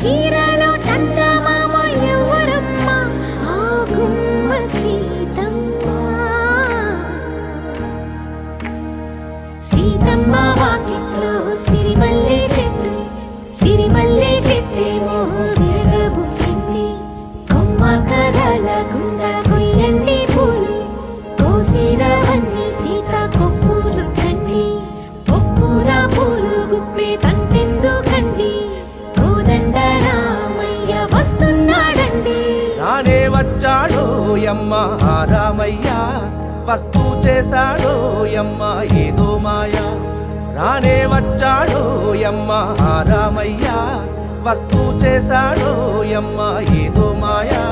చీరలో చందమామ ఎవరమ్మ ఆ గుమ్మ సీతమ్మ సీతమ్మ వాకిట్లో సిరిమల్లె చెట్టేమో తిరగబూసింది కొమ్మ కదలకుండా కొయ్యండి పూలు కోసిరవన్నీ సీత కొప్పు చుట్టండి కొప్పున పూలు గుప్పే తంతెందుకండి కోదండ రామయ్య వస్తున్నాడండి రానే వచ్చాడో యమ్మ ఆ రామయ్య వస్తూ చేశాడో యమ్మ ఏదో మాయా రానే వచ్చాడో యమ్మ ఆ రామయ్య వస్తూ చేశాడో యమ్మ ఏదో మాయా